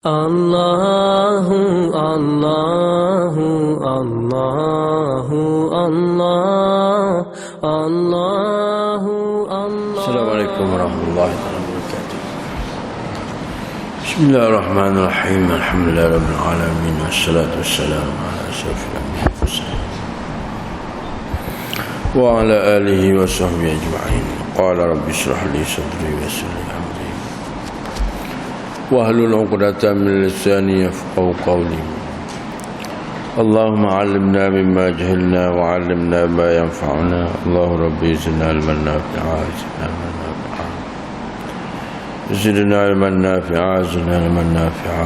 Allahu Allahu Allahu Allah Allahu Allah. Assalamualaikum warahmatullahi wabarakatuh. Bismillahirrahmanirrahim. Alhamdulillahirabbil alamin wassalatu wassalamu ala asyrafil anbiya'i wal mursalin wa ala alihi wa sahbihi ajma'in. Qala rabbi shrah li sadri wa yassir li amri wahlul 'uqdatam min lisani yafqahu qawli. Allahumma 'allimna mimma jahilna wa 'allimna ma yanfa'una. Allahu rabbi zidna ilman nafi'a zidna ilman nafi'a zidna ilman nafi'a.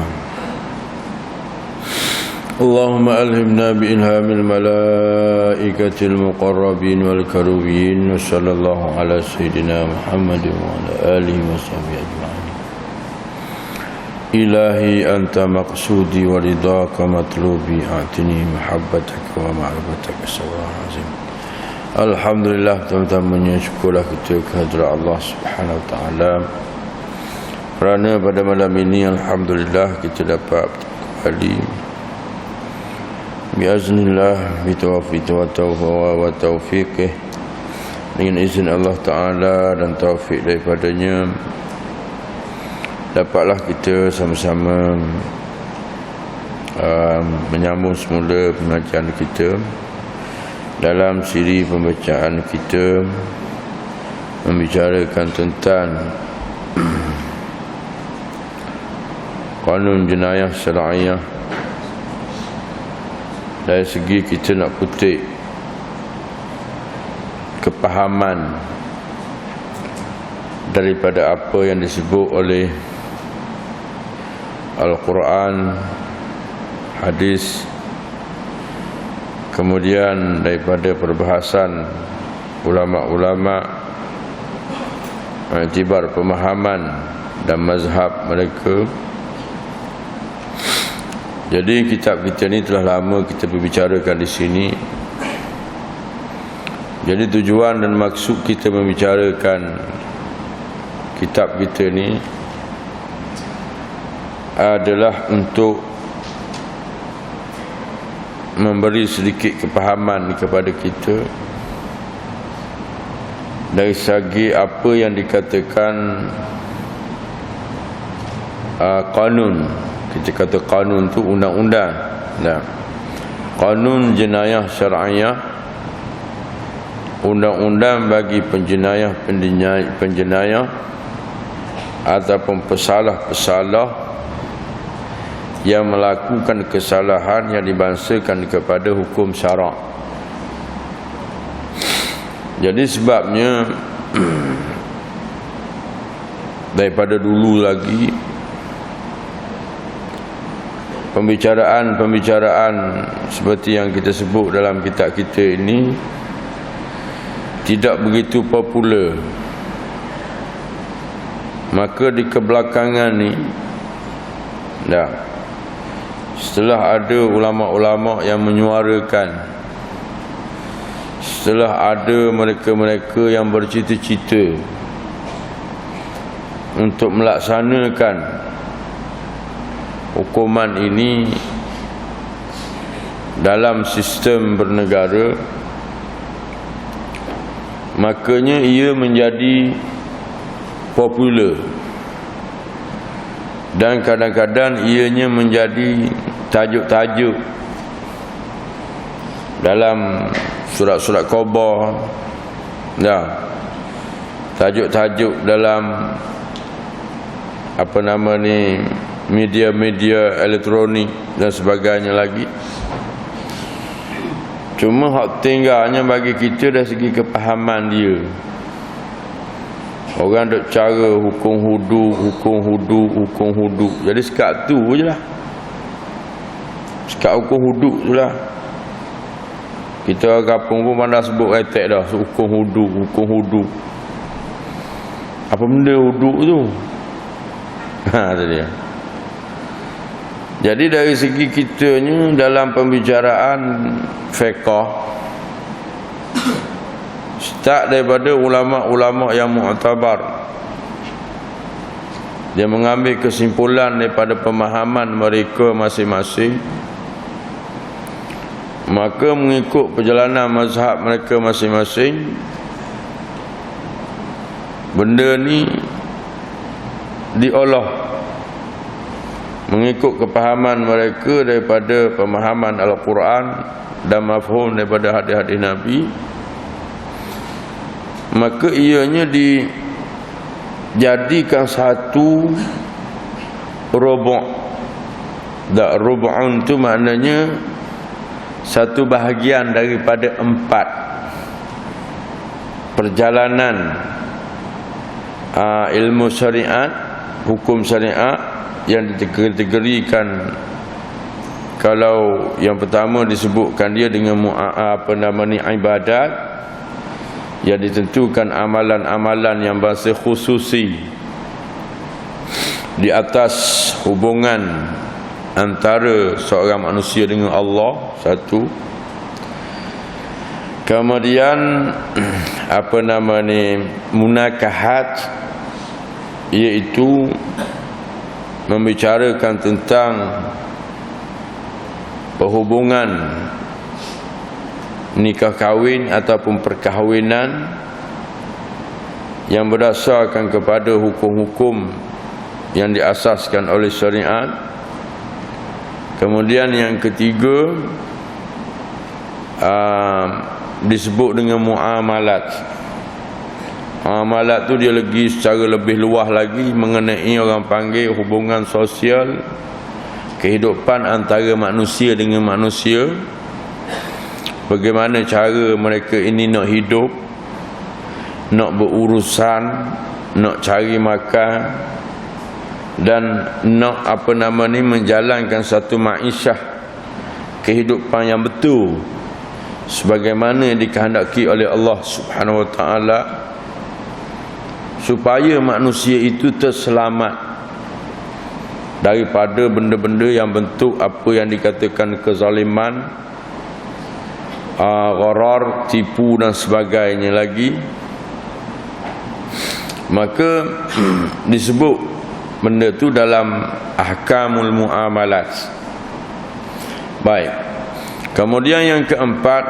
Allahumma alhimna bi ilhamil malaikatil muqarrabin wal karubin. Wa sallallahu ala sayyidina Muhammadin wa ala alihi wa sahbihi ajma'in. Ilahi anta maqsudi wa ridaka matlubi. A'tini mahabbataka wa ma'rifataka sawa'an azim. Alhamdulillah, teman-teman, syukurlah kita kehadrat Allah Subhanahu wa taala. Kerana pada malam ini alhamdulillah kita dapat kembali biiznillah bitawfiq wa taufiqih, dengan izin Allah Ta'ala dan taufik daripadanya, dapatlah kita sama-sama menyambung semula pembacaan kita. Dalam siri pembacaan kita membicarakan tentang kanun jenayah syar'iyah. Dari segi kita nak kutip kepahaman daripada apa yang disebut oleh Al-Quran, hadis, kemudian daripada perbahasan ulama-ulama, iktibar pemahaman dan mazhab mereka. Jadi kitab kita ni telah lama kita berbicarakan di sini. Jadi tujuan dan maksud kita membicarakan kitab kita ni adalah untuk memberi sedikit kepahaman kepada kita dari segi apa yang dikatakan kanun. Kita kata kanun tu undang-undang. Nah, kanun jenayah syar'iyah, undang-undang bagi penjenayah ataupun pesalah-pesalah yang melakukan kesalahan yang dibangsakan kepada hukum syarak. Jadi sebabnya daripada dulu lagi pembicaraan seperti yang kita sebut dalam kitab kita ini tidak begitu popular. Maka di kebelakangan ni setelah ada ulama-ulama yang menyuarakan, setelah ada mereka-mereka yang bercita-cita untuk melaksanakan hukuman ini dalam sistem bernegara, makanya ia menjadi popular dan kadang-kadang ianya menjadi tajuk-tajuk dalam surat-surat khabar, tajuk-tajuk dalam media-media elektronik dan sebagainya lagi. Cuma hak tinggalnya bagi kita dari segi kepahaman dia. Orang duk cara hukum hudu. Jadi sekat tu je lah. Sekat hukum hudu je lah. Kita orang kampung pun pandai sebut retek dah, hukum hudu. Apa benda hudu tu? Itu dia. Jadi dari segi kitanya dalam pembicaraan fiqh, start daripada ulama-ulama yang mu'tabar, dia mengambil kesimpulan daripada pemahaman mereka masing-masing, maka mengikut perjalanan mazhab mereka masing-masing, benda ni diolah mengikut kepahaman mereka daripada pemahaman Al-Quran dan mafhum daripada hadis-hadis Nabi, maka ianya dijadikan satu rubu'. Dan rubu'un tu maknanya satu bahagian daripada 4 perjalanan ilmu syariat, hukum syariat yang dikategorikan. Kalau yang pertama disebutkan dia dengan ibadat, yang ditentukan amalan-amalan yang bahasa khususi di atas hubungan antara seorang manusia dengan Allah, satu. Kemudian munakahat, iaitu membicarakan tentang perhubungan nikah kahwin ataupun perkahwinan yang berdasarkan kepada hukum-hukum yang diasaskan oleh syariat. Kemudian yang ketiga disebut dengan muamalat. Muamalat tu dia lagi secara lebih luas lagi mengenai orang panggil hubungan sosial, kehidupan antara manusia dengan manusia. Bagaimana cara mereka ini nak hidup, nak berurusan, nak cari makan, dan nak menjalankan satu ma'isyah, kehidupan yang betul sebagaimana yang dikehendaki oleh Allah Subhanahu wa taala, supaya manusia itu terselamat daripada benda-benda yang bentuk apa yang dikatakan kezaliman, gharar, tipu dan sebagainya lagi. Maka disebut benda tu dalam ahkamul muamalat. Baik. Kemudian yang keempat,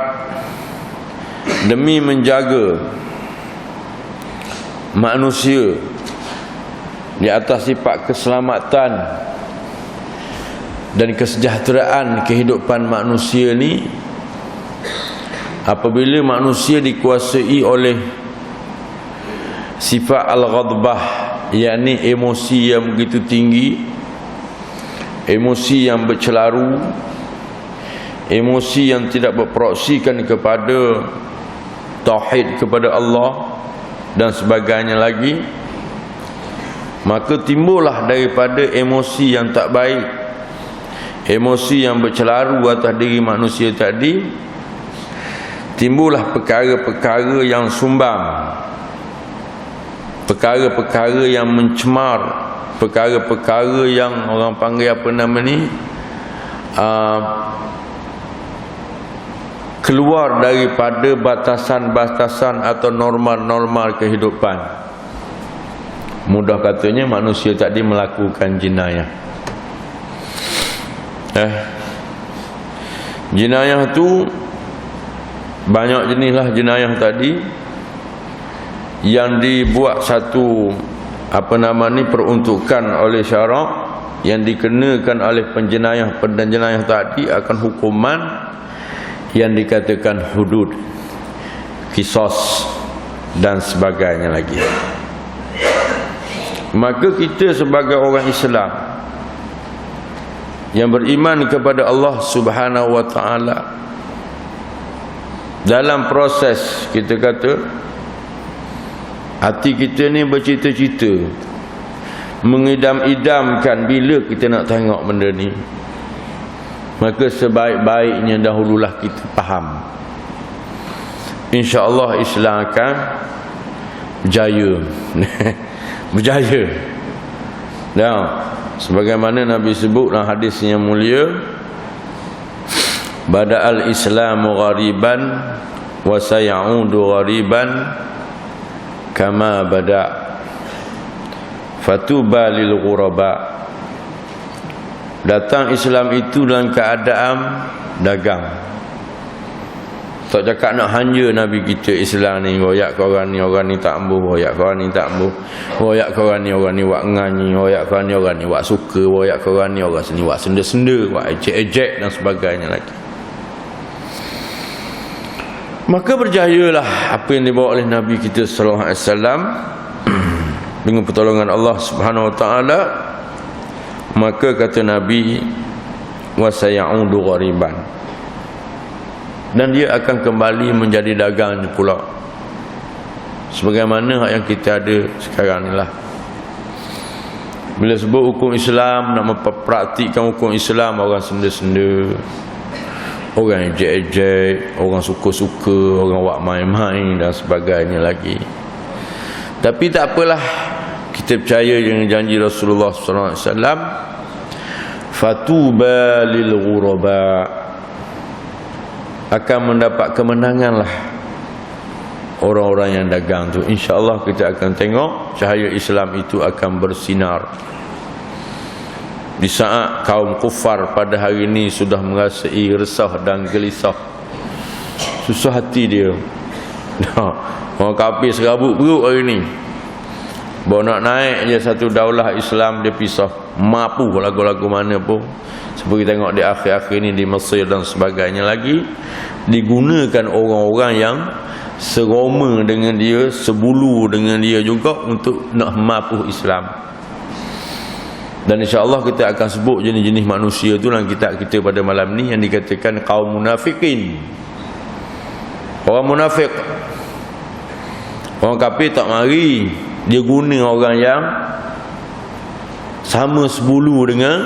demi menjaga manusia di atas sifat keselamatan dan kesejahteraan kehidupan manusia ni, apabila manusia dikuasai oleh sifat al-ghadbah, yakni emosi yang begitu tinggi, emosi yang bercelaru, emosi yang tidak berproksikan kepada tauhid kepada Allah dan sebagainya lagi, maka timbullah daripada emosi yang tak baik, emosi yang bercelaru atas diri manusia tadi, timbullah perkara-perkara yang sumbang, perkara-perkara yang mencemar, perkara-perkara yang orang panggil keluar daripada batasan-batasan atau normal-normal kehidupan. Mudah katanya manusia tadi melakukan jenayah. Jenayah tu banyak jenis lah jenayah tadi, yang dibuat satu peruntukan oleh syarak, yang dikenakan oleh penjenayah tadi akan hukuman yang dikatakan hudud, kisos dan sebagainya lagi. Maka kita sebagai orang Islam yang beriman kepada Allah Subhanahu wa taala, dalam proses kita kata hati kita ni bercita-cita, mengidam-idamkan bila kita nak tengok benda ni, maka sebaik-baiknya dahululah kita faham. InsyaAllah Islam akan berjaya. Berjaya. Dan sebagaimana Nabi sebut dalam hadis yang mulia, bada'al Islamu ghariban wa sayaudu ghariban kama bada'. Fatuba lil ghuraba. Datang Islam itu dalam keadaan dagang. Tak cakap nak hanja Nabi kita Islam ni, royak korang ni tak ambuh, royak korang ni tak ambuh, royak korang ni wak nganyi, royak korang ni wak suka, royak korang ni orang sini wak senda-senda, wak ejek-ejek dan sebagainya lagi. Maka berjayalah apa yang dibawa oleh Nabi kita sallallahu alaihi wasallam dengan pertolongan Allah Subhanahu wa taala. Maka kata Nabi, wa sayaudu ghariban, dan dia akan kembali menjadi dagang pula, sebagaimana yang kita ada sekarang ni lah. Bila sebut hukum Islam, nak mempraktikkan hukum Islam, orang senda-senda, orang ejek-ejek, orang suka-suka, orang wak main-main dan sebagainya lagi. Tapi tak apalah, kita percaya dengan janji Rasulullah SAW, fatuba lil ghuraba, akan mendapat kemenangan lah orang-orang yang dagang tu. InsyaAllah kita akan tengok cahaya Islam itu akan bersinar. Di saat kaum kufar pada hari ini sudah merasai resah dan gelisah, susah hati dia. Orang kafir serabut perut hari ini, baru nak naik je satu daulah Islam, dia pisah. Mampu lagu-lagu mana pun. Seperti tengok di akhir-akhir ini di Mesir dan sebagainya lagi, digunakan orang-orang yang seroma dengan dia, sebulu dengan dia juga untuk nak mapuh Islam. Dan insya-Allah kita akan sebut jenis-jenis manusia tu dalam kitab kita pada malam ni, yang dikatakan kaum munafikin. Orang munafik, orang kafir tak mari, dia guna orang yang sama sebulu dengan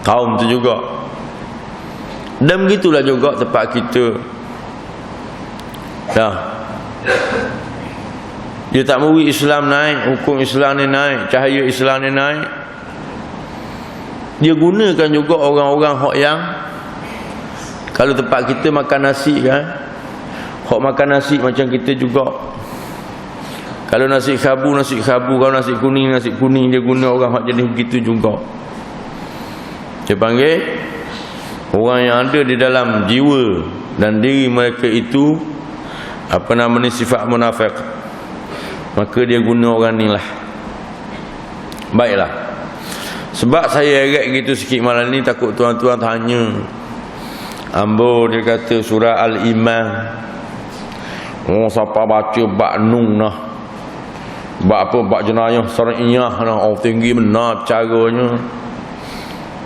kaum tu juga. Dan begitulah juga tempat kita. Dia tak mahu Islam naik, hukum Islam ni naik, cahaya Islam ni naik. Dia gunakan juga orang-orang hak yang, kalau tempat kita makan nasi kan, hak makan nasi macam kita juga. Kalau nasi khabu, kalau nasi kuning, dia guna orang hak jenis begitu juga. Dia panggil orang yang ada di dalam jiwa dan diri mereka itu apa namanya, sifat munafik. Maka dia guna orang ni lah. Baiklah, sebab saya agak gitu sikit malam ni, takut tuan-tuan tanya, ambo dia kata surah Al-Iman, oh siapa baca bak nun nah, bak apa, bak jenayah syariah nah, oh tinggi benar caranya,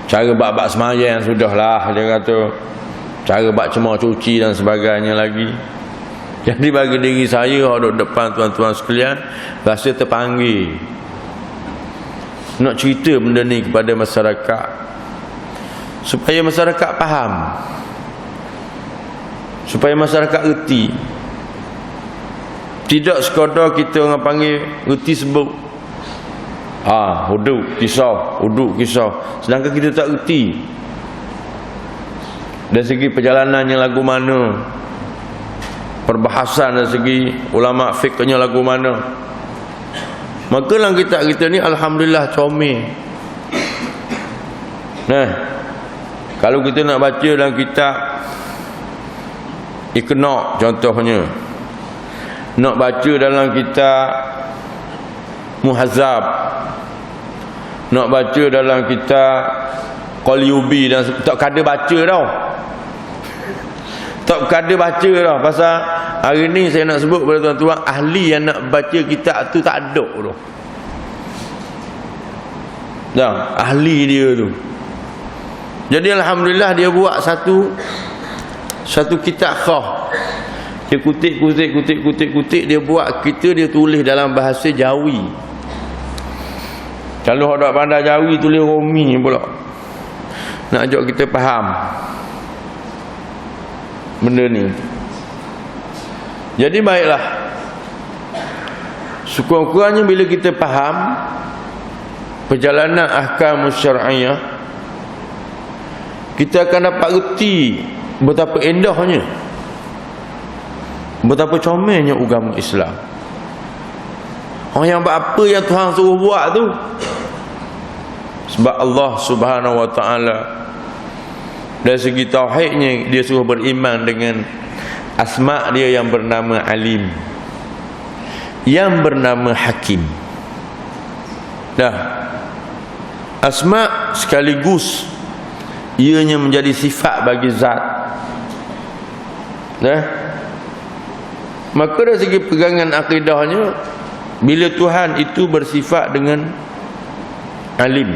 cara bak semayang sudahlah, dia kata cara bak cemar cuci dan sebagainya lagi. Jadi bagi diri saya duduk depan tuan-tuan sekalian, rasa terpanggil nak cerita benda ni kepada masyarakat, supaya masyarakat faham, supaya masyarakat erti. Tidak sekadar kita orang panggil erti sebut huduk kisah, sedangkan kita tak erti dari segi perjalanannya lagu mana, perbahasan dari segi ulama fiqhnya lagu mana. Maka dalam kitab kita ni alhamdulillah comel. Nah, kalau kita nak baca dalam kitab Iqna contohnya, nak baca dalam kitab Muhazzab, nak baca dalam kitab Qalyubi, dan tak kada baca tau. Tak kada baca dah. Pasal hari ni saya nak sebut kepada tuan-tuan, ahli yang nak baca kitab tu tak ada tu. Dah, ahli dia tu. Jadi alhamdulillah dia buat satu kitab khas. Dia kutip dia buat, dia tulis dalam bahasa Jawi. Kalau hendak pandai Jawi, tulis Romi pula. Nak ajak kita faham benda ni. Jadi baiklah, sekurang-kurangnya bila kita faham perjalanan ahkam syar'iyah, kita akan dapat reti betapa indahnya, betapa comelnya agama Islam. Orang yang buat apa yang Tuhan suruh buat tu. Sebab Allah Subhanahu wa ta'ala dari segi tauhidnya, dia suruh beriman dengan asma' dia yang bernama Alim, yang bernama Hakim. Dah, asma' sekaligus ianya menjadi sifat bagi zat. Dah, maka dari segi pegangan akidahnya, bila Tuhan itu bersifat dengan Alim,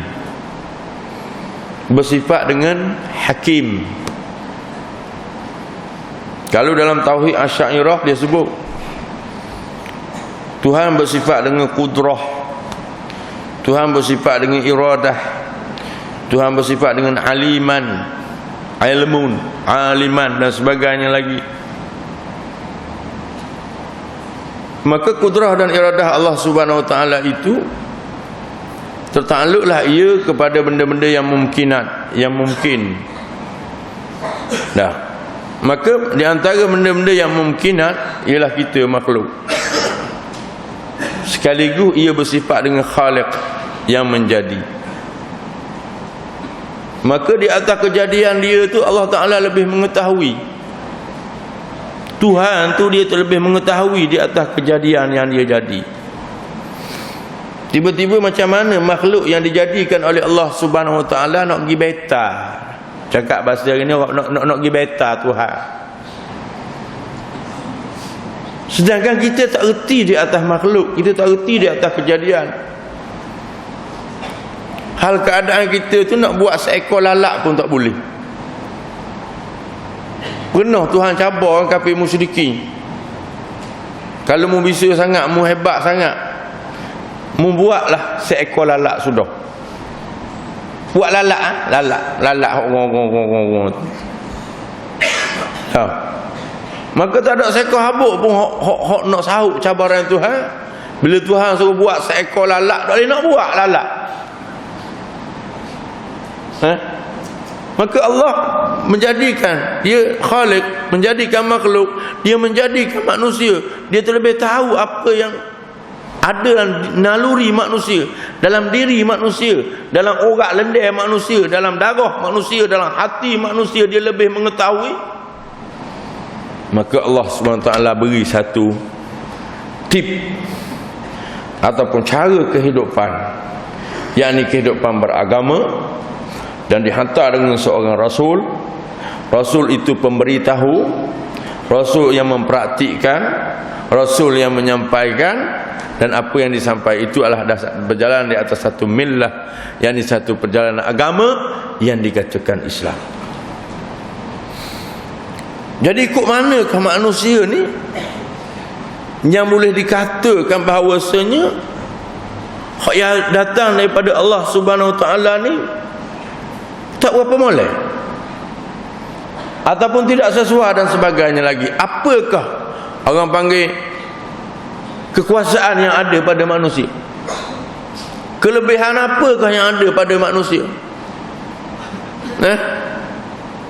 bersifat dengan Hakim. Kalau dalam tauhid Asy'ariyah dia sebut Tuhan bersifat dengan qudrah, Tuhan bersifat dengan iradah, Tuhan bersifat dengan aliman, ilmun, aliman dan sebagainya lagi. Maka qudrah dan iradah Allah Subhanahu wa ta'ala itu tertakluklah ia kepada benda-benda yang mumkinat, yang mungkin. Dah, maka di antara benda-benda yang mumkinat ialah kita makhluk. Sekaligus ia bersifat dengan Khaliq, yang menjadi. Maka di atas kejadian dia tu Allah Ta'ala lebih mengetahui. Tuhan tu dia lebih mengetahui di atas kejadian yang dia jadi. Tiba-tiba macam mana makhluk yang dijadikan oleh Allah Subhanahu wa ta'ala nak pergi beta. Cakap bahasa hari ni nak pergi beta Tuhan. Sedangkan kita tak reti di atas makhluk, kita tak reti di atas kejadian. Hal keadaan kita tu nak buat seekor lalak pun tak boleh. Pernah Tuhan cabar orang kafir musyrikin. Kalau mu bisa sangat, mu hebat sangat, mu buatlah seekor lalak sudah. Buat lalak, lalak ha. Maka tak ada seekor habuk pun hok nak sahut cabaran Tuhan. Bila Tuhan suruh buat seekor lalak, tak boleh nak buat lalak. Ha? Maka Allah menjadikan dia Khaliq, menjadikan makhluk, dia menjadikan manusia. Dia terlebih tahu apa yang ada dalam naluri manusia, dalam diri manusia, dalam orak lendir manusia, dalam darah manusia, dalam hati manusia, dia lebih mengetahui. Maka Allah SWT beri satu tip ataupun cara kehidupan, yakni kehidupan beragama, dan dihantar dengan seorang Rasul. Rasul itu pemberitahu, Rasul yang mempraktikkan, Rasul yang menyampaikan. Dan apa yang disampaikan itu adalah berjalan di atas satu millah, yakni satu perjalanan agama yang dikatakan Islam. Jadi ikut manakah manusia ni yang boleh dikatakan bahawasanya hak yang datang daripada Allah Subhanahu wa ta'ala ni tak berapa molek, ataupun tidak sesuai dan sebagainya lagi. Apakah orang panggil kekuasaan yang ada pada manusia? Kelebihan apakah yang ada pada manusia?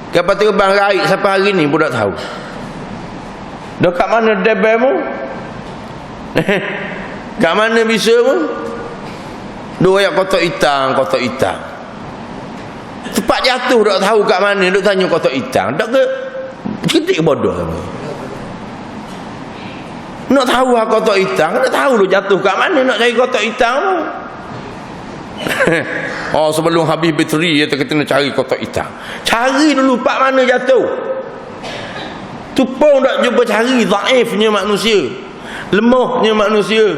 Kapal terbang raik sampai hari ni pun tak tahu. Dekat mana debemu? Kat mana bisa pun? Dua ayat kotak hitam, kotak hitam. Tempat jatuh tak tahu kat mana, duk tanya kotak hitam. Tak ke ketik bodoh sama. Nak tahu kotak hitam, nak tahu lu jatuh kat mana, nak cari kotak hitam. Oh, sebelum habis bateri dia kata nak cari kotak hitam. Cari dulu pak mana jatuh. Tu pun tak jumpa cari, dhaifnya manusia, lemahnya manusia.